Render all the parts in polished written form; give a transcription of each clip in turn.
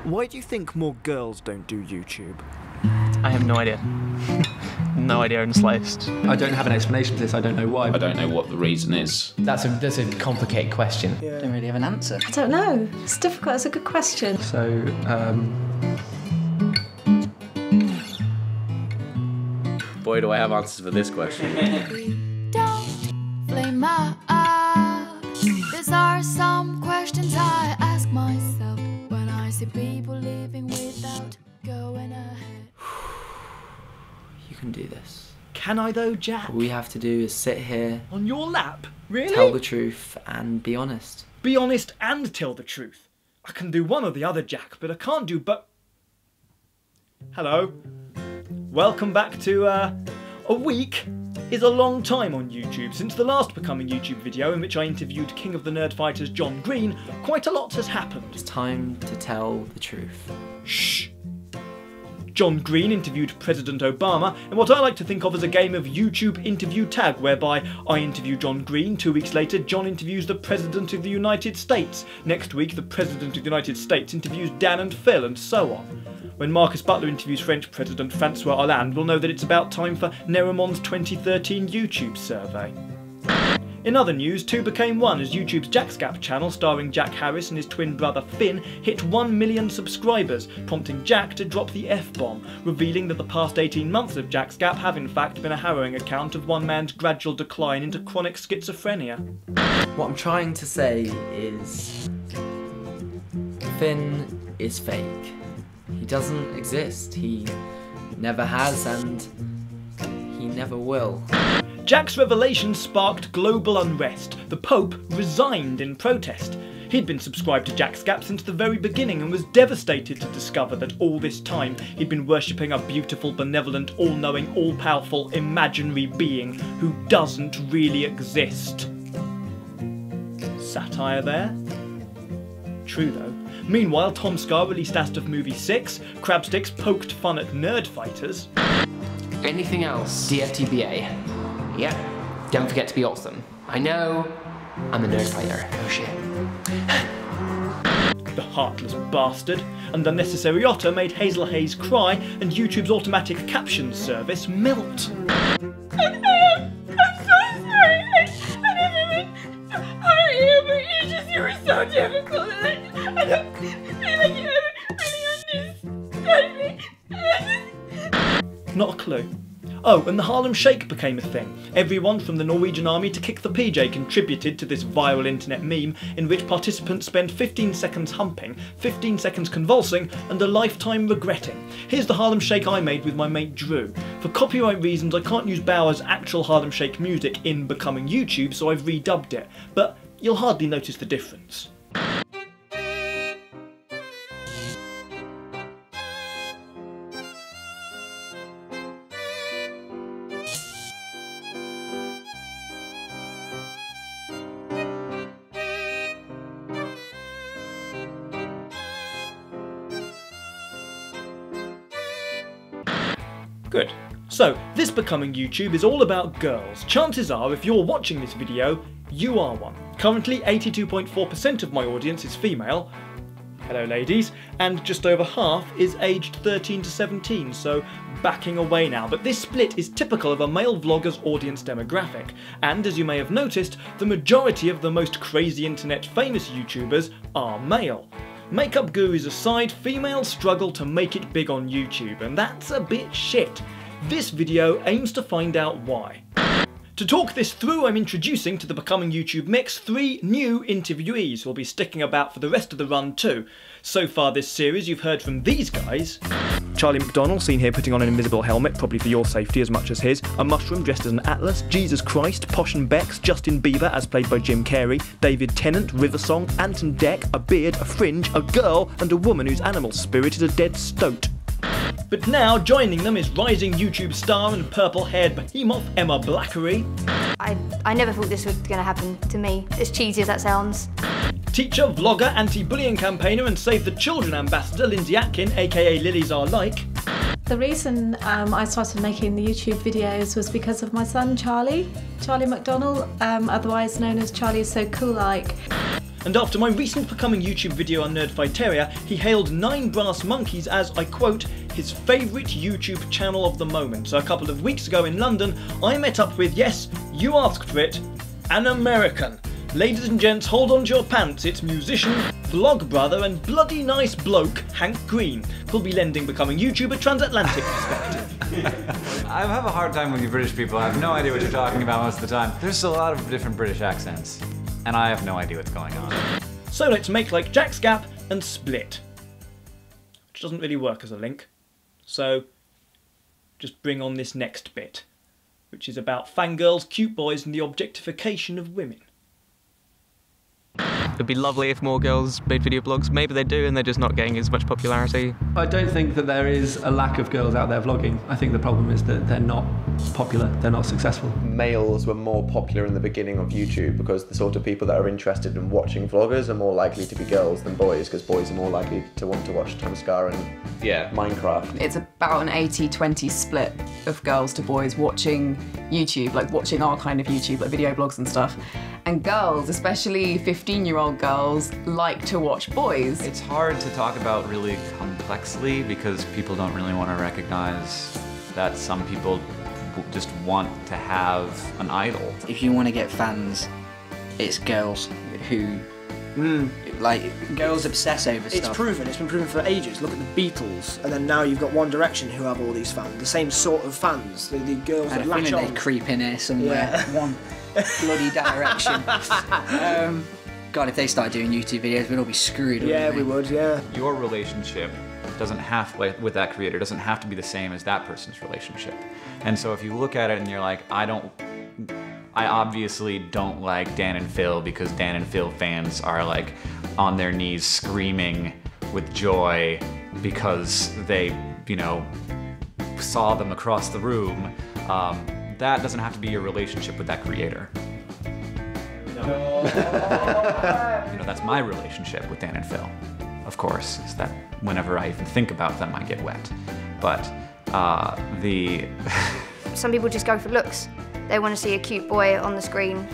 Why do you think more girls don't do YouTube? I have no idea. No idea in the slightest. I don't have an explanation for this, I don't know why. I don't know what the reason is. That's a complicated question. I don't really have an answer. I don't know. It's difficult. It's a good question. So, Boy, do I have answers for this question. Don't flame my eye. These are some questions I ask myself when I see people living without going ahead. You can do this. Can I though, Jack? All we have to do is sit here, On your lap? Really? tell the truth, and be honest. Be honest and tell the truth. I can do one or the other, Jack, but I can't do both. Hello. Welcome back to, a week is a long time on YouTube. Since the last Becoming YouTube video in which I interviewed King of the Nerd Fighters John Green, quite a lot has happened. It's time to tell the truth. Shh. John Green interviewed President Obama in what I like to think of as a game of YouTube interview tag, whereby I interview John Green, 2 weeks later John interviews the President of the United States, next week the President of the United States interviews Dan and Phil, and so on. When Marcus Butler interviews French President Francois Hollande, we'll know that it's about time for Nerimon's 2013 YouTube survey. In other news, 2 became 1 as YouTube's JackScap channel, starring Jack Harris and his twin brother Finn, hit 1 million subscribers, prompting Jack to drop the F-bomb, revealing that the past 18 months of JackScap have in fact been a harrowing account of one man's gradual decline into chronic schizophrenia. What I'm trying to say is, Finn is fake. He doesn't exist. He never has, and he never will. Jack's revelation sparked global unrest. The Pope resigned in protest. He'd been subscribed to JackScap since the very beginning and was devastated to discover that all this time he'd been worshipping a beautiful, benevolent, all-knowing, all-powerful, imaginary being who doesn't really exist. Satire there? True though. Meanwhile, Tom Scar released Astaf Movie 6, Crabsticks poked fun at nerd fighters. Anything else? DFTBA. Yeah, don't forget to be awesome. I know, I'm a nerd fighter. Oh shit. The heartless bastard. And Unnecessary Otter made Hazel Hayes cry and YouTube's automatic captions service melt. I'm so sorry. I never meant to hurt you, but you were so difficult. I don't feel like you ever really understood me. Not a clue. Oh, and the Harlem Shake became a thing. Everyone from the Norwegian Army to Kick the PJ contributed to this viral internet meme in which participants spend 15 seconds humping, 15 seconds convulsing, and a lifetime regretting. Here's the Harlem Shake I made with my mate Drew. For copyright reasons I can't use Bauer's actual Harlem Shake music in Becoming YouTube, so I've redubbed it, but you'll hardly notice the difference. Good. So, this Becoming YouTube is all about girls. Chances are, if you're watching this video, you are one. Currently, 82.4% of my audience is female. Hello ladies. And just over half is aged 13 to 17, so backing away now. But this split is typical of a male vlogger's audience demographic. And as you may have noticed, the majority of the most crazy internet famous YouTubers are male. Makeup gurus aside, females struggle to make it big on YouTube, and that's a bit shit. This video aims to find out why. To talk this through, I'm introducing to the Becoming YouTube mix 3 new interviewees who will be sticking about for the rest of the run too. So far this series you've heard from these guys. Charlie McDonnell, seen here putting on an invisible helmet, probably for your safety as much as his. A mushroom dressed as an atlas. Jesus Christ, Posh and Bex, Justin Bieber as played by Jim Carrey, David Tennant, Riversong, Anton Deck, a beard, a fringe, a girl, and a woman whose animal spirit is a dead stoat. But now joining them is rising YouTube star and purple-haired behemoth Emma Blackery. I never thought this was going to happen to me, as cheesy as that sounds. Teacher, vlogger, anti-bullying campaigner and Save the Children ambassador Lindsay Atkin, aka Lilies Are Like. The reason I started making the YouTube videos was because of my son Charlie McDonnell, otherwise known as Charlie Is So Cool Like. And after my recent Becoming YouTube video on Nerdfighteria, he hailed ninebrassmonkeys as, I quote, his favourite YouTube channel of the moment. So a couple of weeks ago in London, I met up with, yes, you asked for it, an American. Ladies and gents, hold on to your pants, it's musician, vlog brother and bloody nice bloke, Hank Green, who'll be lending Becoming YouTube a transatlantic perspective. I have a hard time with you British people. I have no idea what you're talking about most of the time. There's a lot of different British accents, and I have no idea what's going on. So let's make like Jack's Gap and split. Which doesn't really work as a link. So just bring on this next bit, which is about fangirls, cute boys and the objectification of women. It'd be lovely if more girls made video blogs. Maybe they do and they're just not getting as much popularity. I don't think that there is a lack of girls out there vlogging. I think the problem is that they're not popular, they're not successful. Males were more popular in the beginning of YouTube because the sort of people that are interested in watching vloggers are more likely to be girls than boys, because boys are more likely to want to watch Tomskar and Minecraft. It's about an 80-20 split of girls to boys watching YouTube, like watching our kind of YouTube, like video blogs and stuff. And girls, especially 15-year-old girls, like to watch boys. It's hard to talk about really complexly because people don't really want to recognize that some people just want to have an idol. If you want to get fans, it's girls who, like, girls obsess over stuff. It's proven, it's been proven for ages. Look at the Beatles, and then now you've got One Direction who have all these fans, the same sort of fans, the girls that latch on. They creep in here somewhere, one bloody direction. God, if they start doing YouTube videos, we'd all be screwed. Yeah, we would, yeah. Your relationship doesn't have, like, with that creator, doesn't have to be the same as that person's relationship. And so if you look at it and you're like, I obviously don't like Dan and Phil because Dan and Phil fans are like on their knees screaming with joy because they, you know, saw them across the room. That doesn't have to be your relationship with that creator. No. You know, that's my relationship with Dan and Phil, of course, is that whenever I even think about them, I get wet. But Some people just go for looks. They want to see a cute boy on the screen,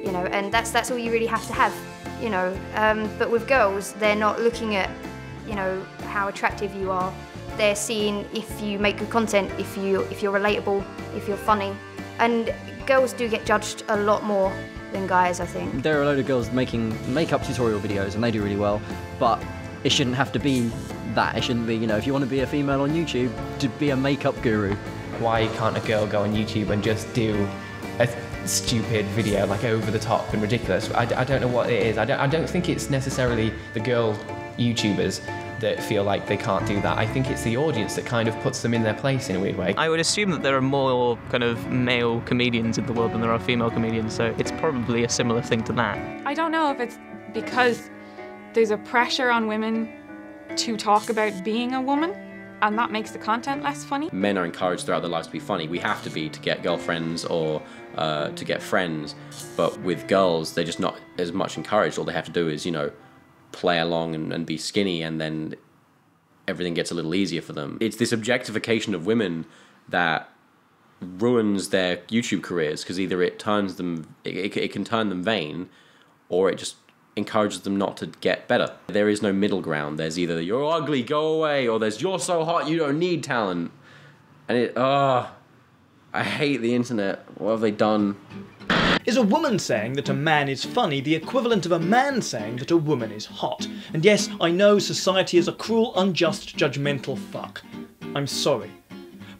you know, and that's all you really have to have, you know. But with girls, they're not looking at, you know, how attractive you are. They're seeing if you make good content, if you're relatable, if you're funny. And girls do get judged a lot more than guys, I think. There are a load of girls making makeup tutorial videos and they do really well, but it shouldn't have to be that. It shouldn't be, you know, if you want to be a female on YouTube, to be a makeup guru. Why can't a girl go on YouTube and just do a stupid video, like over the top and ridiculous? I don't know what it is. I don't think it's necessarily the girl YouTubers that feel like they can't do that. I think it's the audience that kind of puts them in their place in a weird way. I would assume that there are more kind of male comedians in the world than there are female comedians, so it's probably a similar thing to that. I don't know if it's because there's a pressure on women to talk about being a woman, and that makes the content less funny. Men are encouraged throughout their lives to be funny. We have to be to get girlfriends or to get friends, but with girls, they're just not as much encouraged. All they have to do is, you know, play along and be skinny, and then everything gets a little easier for them. It's this objectification of women that ruins their YouTube careers, because either it turns them, it can turn them vain, or it just encourages them not to get better. There is no middle ground. There's either you're ugly, go away, or there's you're so hot, you don't need talent. And I hate the internet. What have they done? Is a woman saying that a man is funny the equivalent of a man saying that a woman is hot? And yes, I know society is a cruel, unjust, judgmental fuck. I'm sorry.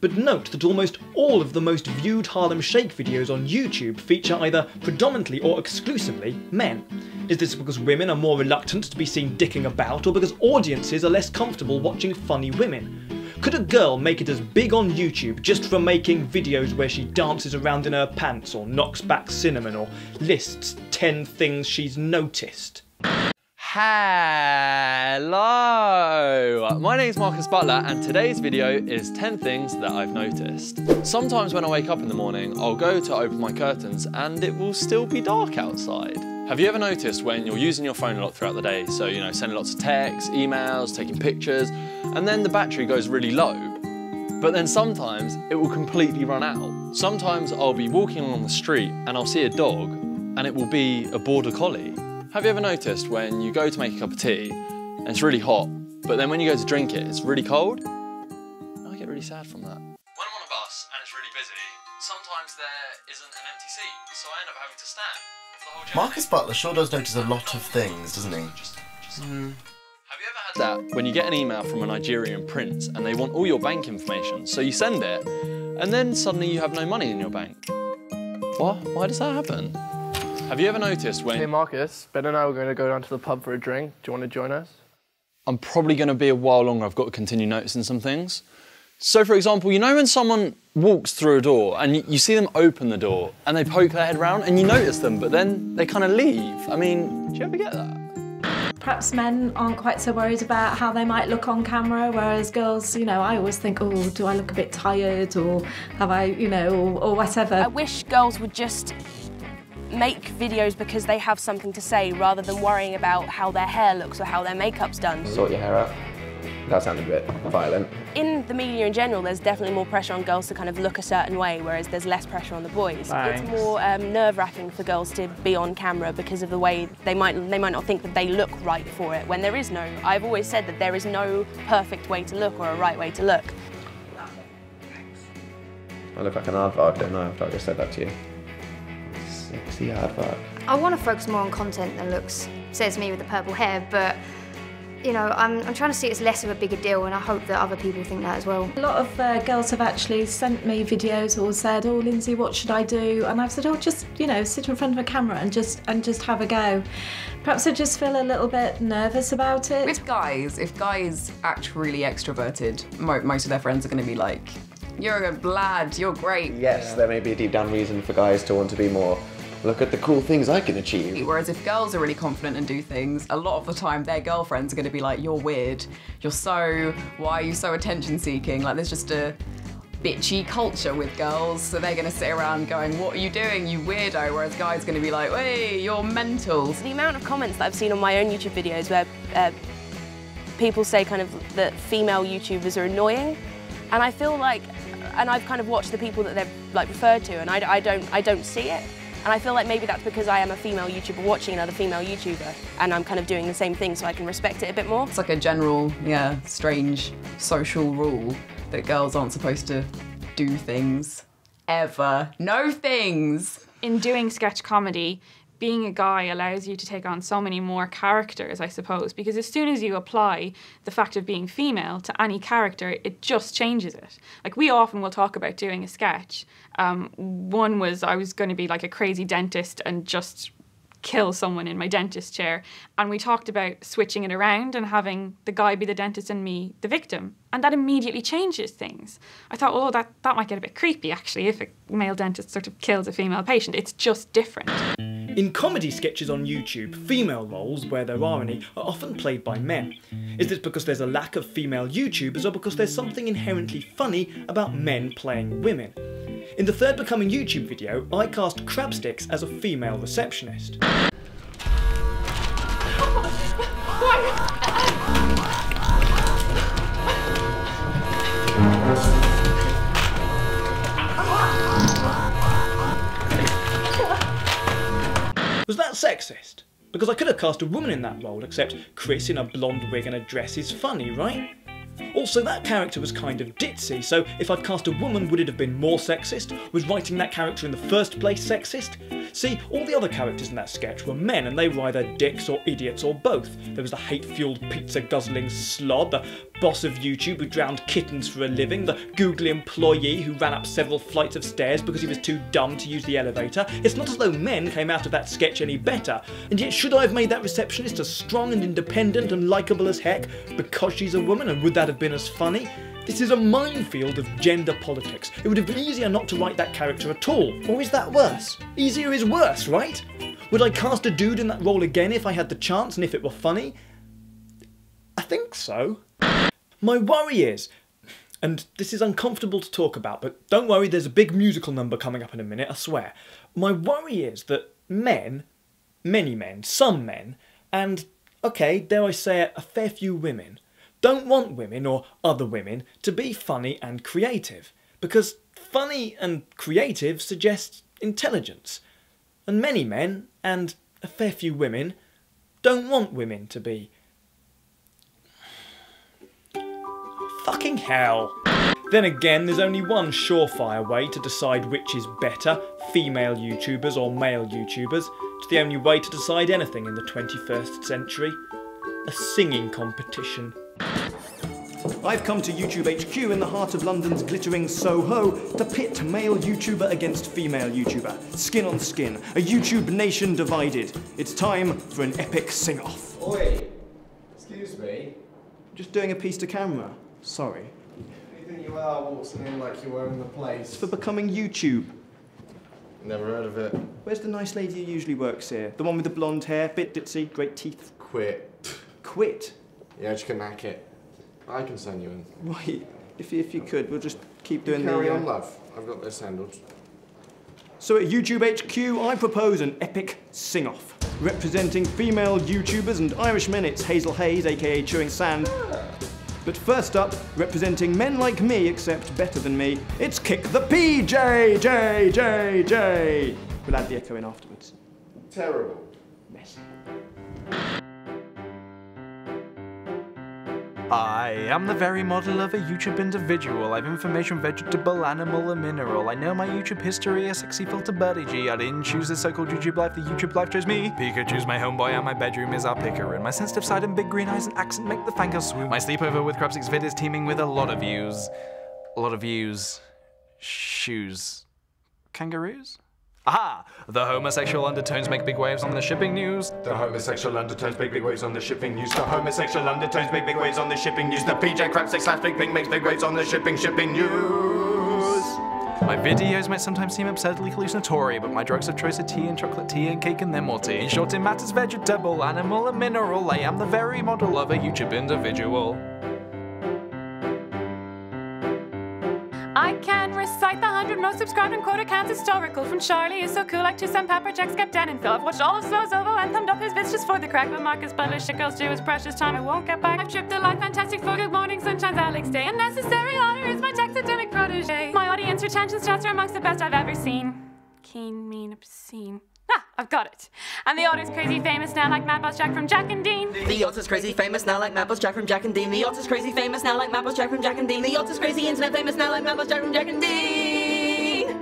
But note that almost all of the most viewed Harlem Shake videos on YouTube feature either predominantly or exclusively men. Is this because women are more reluctant to be seen dicking about, or because audiences are less comfortable watching funny women? Could a girl make it as big on YouTube just from making videos where she dances around in her pants, or knocks back cinnamon, or lists 10 things she's noticed? Hello! My name's Marcus Butler, and today's video is 10 things that I've noticed. Sometimes when I wake up in the morning, I'll go to open my curtains and it will still be dark outside. Have you ever noticed when you're using your phone a lot throughout the day, so, you know, sending lots of texts, emails, taking pictures, and then the battery goes really low, but then sometimes it will completely run out. Sometimes I'll be walking along the street and I'll see a dog and it will be a border collie, Have you ever noticed when you go to make a cup of tea and it's really hot, but then when you go to drink it, it's really cold? I get really sad from that. When I'm on a bus and it's really busy, sometimes there isn't an empty seat, so I end up having to stand for the whole journey. Marcus Butler sure does notice a lot of things, doesn't he? Have you ever had that when you get an email from a Nigerian prince and they want all your bank information, so you send it, and then suddenly you have no money in your bank? What? Why does that happen? Have you ever noticed when... Hey Marcus, Ben and I were going to go down to the pub for a drink. Do you want to join us? I'm probably going to be a while longer. I've got to continue noticing some things. So, for example, you know when someone walks through a door and you see them open the door and they poke their head around and you notice them, but then they kind of leave? I mean, do you ever get that? Perhaps men aren't quite so worried about how they might look on camera, whereas girls, you know, I always think, oh, do I look a bit tired, or have I, you know, or whatever. I wish girls would just make videos because they have something to say rather than worrying about how their hair looks or how their makeup's done. Sort your hair out. That sounded a bit violent. In the media in general, there's definitely more pressure on girls to kind of look a certain way, whereas there's less pressure on the boys. Thanks. It's more nerve-wracking for girls to be on camera because of the way they might not think that they look right for it, when there is no... I've always said that there is no perfect way to look or a right way to look. I look like an aardvark, don't I, after I just said that to you. Sexy aardvark. I want to focus more on content than looks, says me with the purple hair, but you know, I'm trying to see it as less of a bigger deal, and I hope that other people think that as well. A lot of girls have actually sent me videos or said, oh Lindsay, what should I do? And I've said, oh, just, you know, sit in front of a camera and just have a go. Perhaps I just feel a little bit nervous about it. With guys, if guys act really extroverted, most of their friends are going to be like, you're a lad, you're great. Yes, there may be a deep down reason for guys to want to be more, look at the cool things I can achieve. Whereas if girls are really confident and do things, a lot of the time their girlfriends are going to be like, you're weird, why are you so attention seeking? Like there's just a bitchy culture with girls, so they're going to sit around going, what are you doing, you weirdo? Whereas guys are going to be like, hey, you're mental. The amount of comments that I've seen on my own YouTube videos where people say kind of that female YouTubers are annoying, and I feel like, and I've kind of watched the people that they've like referred to, and I don't see it. And I feel like maybe that's because I am a female YouTuber watching another female YouTuber, and I'm kind of doing the same thing, so I can respect it a bit more. It's like a general, strange social rule that girls aren't supposed to do things. Ever. No things! In doing sketch comedy, being a guy allows you to take on so many more characters, I suppose, because as soon as you apply the fact of being female to any character, it just changes it. Like, we often will talk about doing a sketch. One was I was going to be like a crazy dentist and just kill someone in my dentist chair, and we talked about switching it around and having the guy be the dentist and me the victim, and that immediately changes things. I thought, oh, that might get a bit creepy actually if a male dentist sort of kills a female patient. It's just different. In comedy sketches on YouTube, female roles, where there are any, are often played by men. Is this because there's a lack of female YouTubers, or because there's something inherently funny about men playing women? In the third Becoming YouTube video, I cast Crabsticks as a female receptionist. Was that sexist? Because I could have cast a woman in that role, except Chris in a blonde wig and a dress is funny, right? Also, that character was kind of ditzy, so if I'd cast a woman, would it have been more sexist? Was writing that character in the first place sexist? See, all the other characters in that sketch were men, and they were either dicks or idiots or both. There was the hate-fueled pizza-guzzling slob, the boss of YouTube who drowned kittens for a living, the googly employee who ran up several flights of stairs because he was too dumb to use the elevator. It's not as though men came out of that sketch any better, and yet should I have made that receptionist as strong and independent and likeable as heck because she's a woman, and would that have been as funny? This is a minefield of gender politics. It would have been easier not to write that character at all. Or is that worse? Easier is worse, right? Would I cast a dude in that role again if I had the chance and if it were funny? I think so. My worry is, and this is uncomfortable to talk about, but don't worry, there's a big musical number coming up in a minute, I swear. My worry is that men, many men, some men, and, okay, dare I say it, a fair few women, don't want women or other women to be funny and creative, because funny and creative suggests intelligence. And many men, and a fair few women, don't want women to be. Fucking hell. Then again, there's only one surefire way to decide which is better, female YouTubers or male YouTubers. It's the only way to decide anything in the 21st century. A singing competition. I've come to YouTube HQ in the heart of London's glittering Soho to pit male YouTuber against female YouTuber. Skin on skin, a YouTube nation divided. It's time for an epic sing-off. Oi, excuse me. Just doing a piece to camera. Sorry. You think you are waltzing in like you own the place? It's for becoming YouTube. Never heard of it. Where's the nice lady who usually works here? The one with the blonde hair, bit ditzy, great teeth. Quit. Quit? Yeah, you can hack it. I can send you in. Right, if you could, we'll just keep doing the... Carry on, love. I've got this handled. So at YouTube HQ, I propose an epic sing-off. Representing female YouTubers and Irishmen, it's Hazel Hayes, aka Chewing Sand. But first up, representing men like me, except better than me, it's Kick the PJ, J. We'll add the echo in afterwards. Terrible. Messy. I am the very model of a YouTube individual. I've information, vegetable, animal, and mineral. I know my YouTube history, a sexy filter buddy G. I didn't choose this so-called YouTube life, the YouTube life chose me. Pikachu's my homeboy and my bedroom is our picker. And my sensitive side and big green eyes and accent make the fangirl swoon. My sleepover with Crabsix vid is teeming with a lot of views. A lot of views. Shoes. Kangaroos? Aha! The homosexual undertones make big waves on the shipping news. The homosexual undertones make big waves on the shipping news. The homosexual undertones make big waves on the shipping news. The PJ Crabsix slash Big Ping makes big waves on the shipping news. My videos might sometimes seem absurdly hallucinatory, but my drugs of choice are tea and chocolate tea and cake and then more tea. In short, it matters vegetable, animal, and mineral. I am the very model of a YouTube individual. I can recite the 100 most subscribed and quote accounts historical. From Charlie is so cool, like Tucson Pepper, Jack, Skep, Dan, and Phil. I've watched all of Slow's Ovo and thumbed up his vids just for the crack. But Marcus Butler, shit girls do his precious time, I won't get back. I've tripped a life fantastic for good morning, sunshine's Alex Day. Unnecessary honor is my taxidermic protege. My audience retention stats are amongst the best I've ever seen. Keen, mean, obscene. Ah, I've got it. And the audience crazy famous now like Mad Boss Jack from Jack and Dean. The alt is crazy famous now like Mad Boss Jack from Jack and Dean. The alt is crazy famous now like Mad Boss Jack from Jack and Dean. The alt is crazy internet famous now like Mad Boss Jack from Jack and Dean.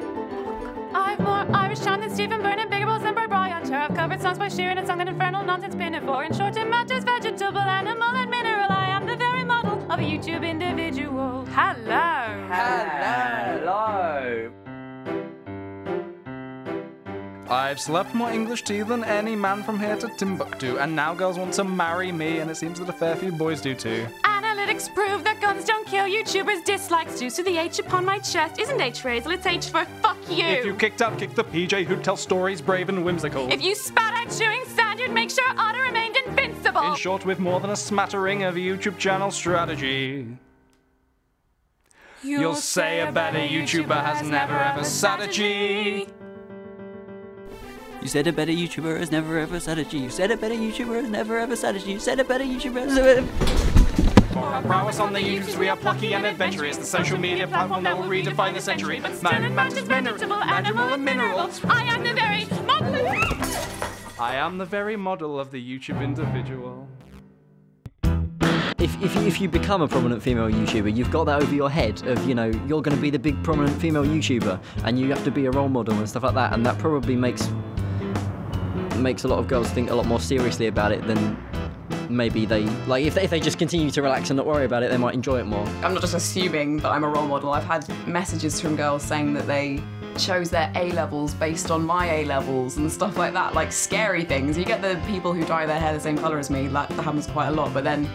I've more Irish charm than Stephen Byrne and bigger balls than Brian. Sure, I've covered songs by Sheeran and sung that infernal nonsense pinafore. In short, it matters vegetable, animal, and mineral. I am the very model of a YouTube individual. Hello. Hello. I've slept more English tea than any man from here to Timbuktu, and now girls want to marry me, and it seems that a fair few boys do too. Analytics prove that guns don't kill YouTubers, dislikes do. So the H upon my chest isn't H phrasal, it's H for fuck you. If you kicked out Kick the PJ who'd tell stories brave and whimsical. If you spat out chewing sand, you'd make sure Otter remained invincible. In short, with more than a smattering of YouTube channel strategy. You'll say a better YouTuber has never ever sat a G. You said a better YouTuber has never ever said a G. You said a better YouTuber has never ever said a G. You said a better YouTuber has never ever... For our prowess on the YouTubes, we are plucky and adventurous. The social media platform that will redefine the century. Man matters vegetable, animal, and mineral. I am the very model. I am the very model of the YouTube individual. If you become a prominent female YouTuber, you've got that over your head of, you know, you're going to be the big prominent female YouTuber and you have to be a role model and stuff like that, and that probably makes a lot of girls think a lot more seriously about it than maybe they, like, if they just continue to relax and not worry about it, they might enjoy it more. I'm not just assuming that I'm a role model. I've had messages from girls saying that they chose their A-levels based on my A-levels and stuff like that, like scary things. You get the people who dye their hair the same colour as me, that happens quite a lot, but then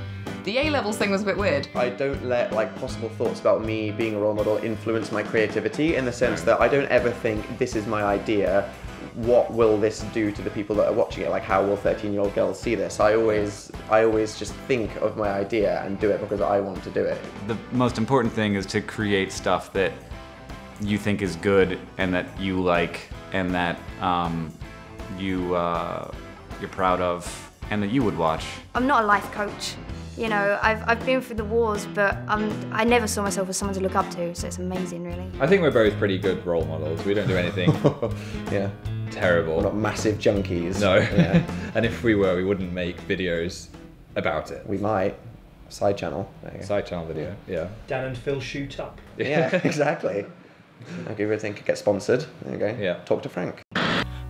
the A-levels thing was a bit weird. I don't let like possible thoughts about me being a role model influence my creativity, in the sense that I don't ever think this is my idea, what will this do to the people that are watching it? Like, how will 13-year-old girls see this? I always just think of my idea and do it because I want to do it. The most important thing is to create stuff that you think is good and that you like and that you're proud of and that you would watch. I'm not a life coach. You know, I've been through the wars, but I never saw myself as someone to look up to, so it's amazing, really. I think we're both pretty good role models. We don't do anything. Yeah. terrible. We're not massive junkies. No. Yeah. And if we were, we wouldn't make videos about it. We might. Side channel. Side channel video, yeah. Dan and Phil shoot up. Yeah, exactly. I'll give everything could get sponsored. There you go. Yeah. Talk to Frank.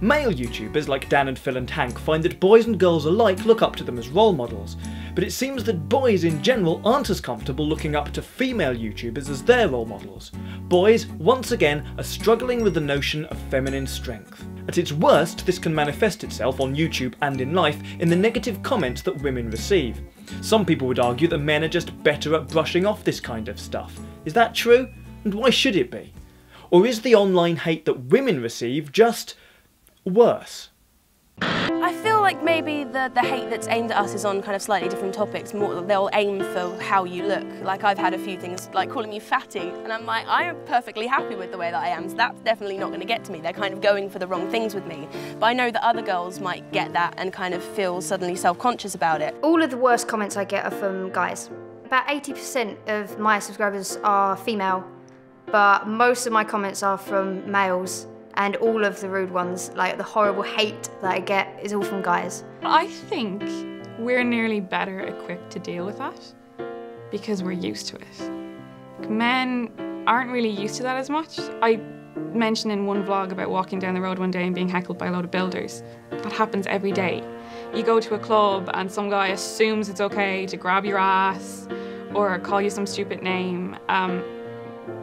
Male YouTubers like Dan and Phil and Hank find that boys and girls alike look up to them as role models, but it seems that boys in general aren't as comfortable looking up to female YouTubers as their role models. Boys, once again, are struggling with the notion of feminine strength. At its worst, this can manifest itself on YouTube and in life in the negative comments that women receive. Some people would argue that men are just better at brushing off this kind of stuff. Is that true? And why should it be? Or is the online hate that women receive just worse? I feel like maybe the hate that's aimed at us is on kind of slightly different topics. More, they'll aim for how you look. Like I've had a few things like calling me fatty, and I'm like, I am perfectly happy with the way that I am, so that's definitely not going to get to me. They're kind of going for the wrong things with me. But I know that other girls might get that and kind of feel suddenly self-conscious about it. All of the worst comments I get are from guys. About 80% of my subscribers are female, but most of my comments are from males. And all of the rude ones, like the horrible hate that I get, is all from guys. I think we're nearly better equipped to deal with that because we're used to it. Men aren't really used to that as much. I mentioned in one vlog about walking down the road one day and being heckled by a load of builders. That happens every day. You go to a club and some guy assumes it's okay to grab your ass or call you some stupid name.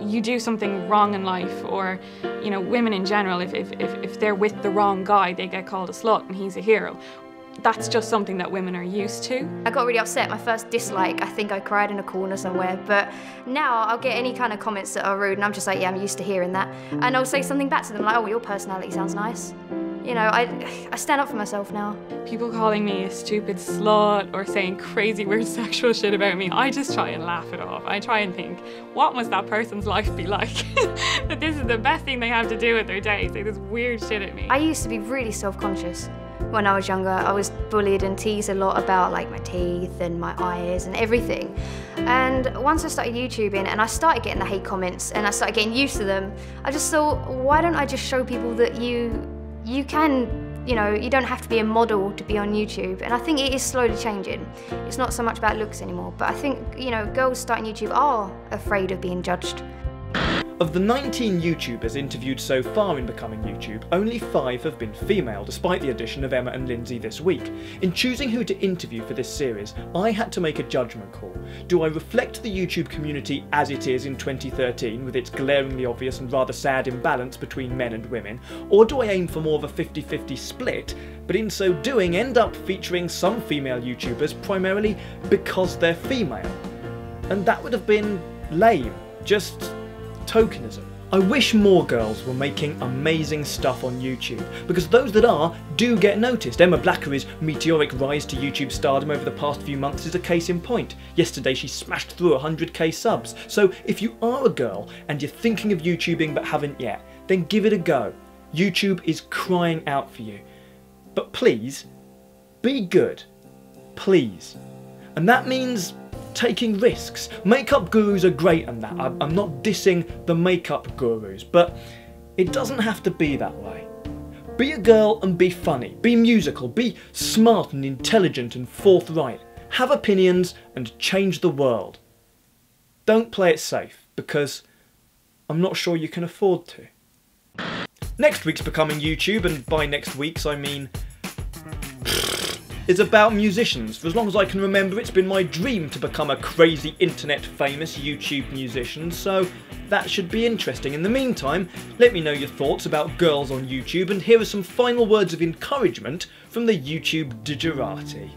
You do something wrong in life, or you know, women in general, if they're with the wrong guy, they get called a slut and he's a hero. That's just something that women are used to. I got really upset. My first dislike, I think I cried in a corner somewhere, but now I'll get any kind of comments that are rude and I'm just like, yeah, I'm used to hearing that. And I'll say something back to them like, oh, your personality sounds nice. You know, I stand up for myself now. People calling me a stupid slut or saying crazy weird sexual shit about me, I just try and laugh it off. I try and think, what must that person's life be like? That this is the best thing they have to do with their day, say this weird shit at me. I used to be really self-conscious when I was younger. I was bullied and teased a lot about like my teeth and my eyes and everything. And once I started YouTubing and I started getting the hate comments and I started getting used to them, I just thought, why don't I just show people that you can, you know, you don't have to be a model to be on YouTube. And I think it is slowly changing. It's not so much about looks anymore, but I think, you know, girls starting YouTube are afraid of being judged. Of the 19 YouTubers interviewed so far in Becoming YouTube, only 5 have been female, despite the addition of Emma and Lindsay this week. In choosing who to interview for this series, I had to make a judgment call. Do I reflect the YouTube community as it is in 2013, with its glaringly obvious and rather sad imbalance between men and women, or do I aim for more of a 50-50 split, but in so doing end up featuring some female YouTubers primarily because they're female? And that would have been lame, just tokenism. I wish more girls were making amazing stuff on YouTube, because those that are do get noticed. Emma Blackery's meteoric rise to YouTube stardom over the past few months is a case in point. Yesterday she smashed through 100k subs. So if you are a girl and you're thinking of YouTubing but haven't yet, then give it a go. YouTube is crying out for you. But please, be good. Please. And that means taking risks. Makeup gurus are great and that. I'm not dissing the makeup gurus, but it doesn't have to be that way. Be a girl and be funny. Be musical. Be smart and intelligent and forthright. Have opinions and change the world. Don't play it safe, because I'm not sure you can afford to. Next week's Becoming YouTube, and by next week's I mean is about musicians. For as long as I can remember, it's been my dream to become a crazy internet famous YouTube musician, so that should be interesting. In the meantime, let me know your thoughts about girls on YouTube, and here are some final words of encouragement from the YouTube digerati.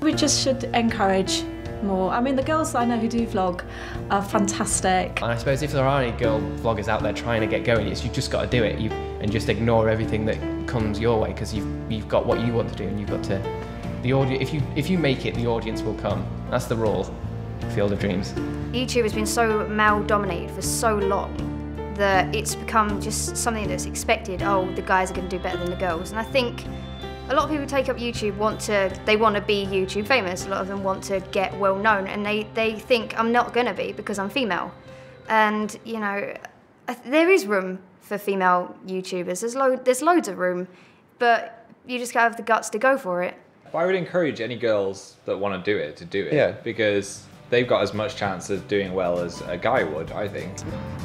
We just should encourage more. I mean, the girls I know who do vlog are fantastic. And I suppose if there are any girl vloggers out there trying to get going, you've just got to do it, and just ignore everything that comes your way, because you've got what you want to do, and you've got to. The audience, if you make it, the audience will come. That's the rule. Field of Dreams. YouTube has been so male-dominated for so long that it's become just something that's expected. Oh, the guys are going to do better than the girls. And I think a lot of people who take up YouTube want to be YouTube famous. A lot of them want to get well known, and they think I'm not going to be because I'm female. And you know, There is room for female YouTubers. There's loads of room, but you just gotta have the guts to go for it. I would encourage any girls that want to do it to do it. Yeah. Because they've got as much chance of doing well as a guy would, I think.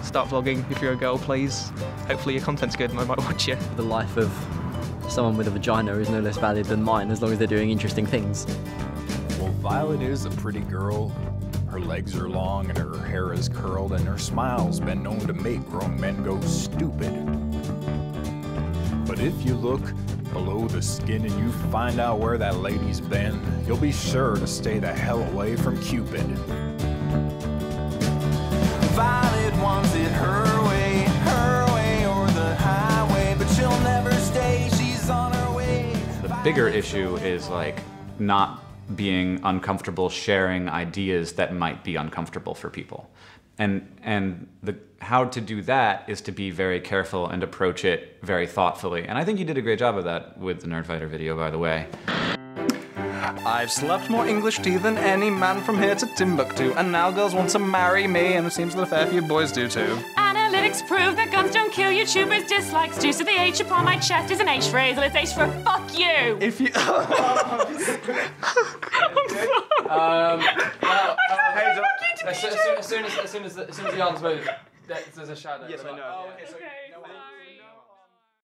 Start vlogging if you're a girl, please. Hopefully your content's good and I might watch you. The life of someone with a vagina is no less valid than mine, as long as they're doing interesting things. Well, Violet is a pretty girl. Her legs are long and her hair is curled, and her smile's been known to make grown men go stupid. But if you look below the skin and you find out where that lady's been, you'll be sure to stay the hell away from Cupid. Violet wants it her way or the highway, but she'll never stay, she's on her way. The bigger issue is like not being uncomfortable sharing ideas that might be uncomfortable for people. And how to do that is to be very careful and approach it very thoughtfully. And I think you did a great job of that with the Nerdfighter video, by the way. I've slapped more English tea than any man from here to Timbuktu, and now girls want to marry me, and it seems that a fair few boys do too. Analytics prove that guns don't kill YouTubers. Dislikes due to the H upon my chest is an H phrase, and it's H for fuck you. If you... As soon as the arms move, there's a shadow. Yes, I know. Okay, fine.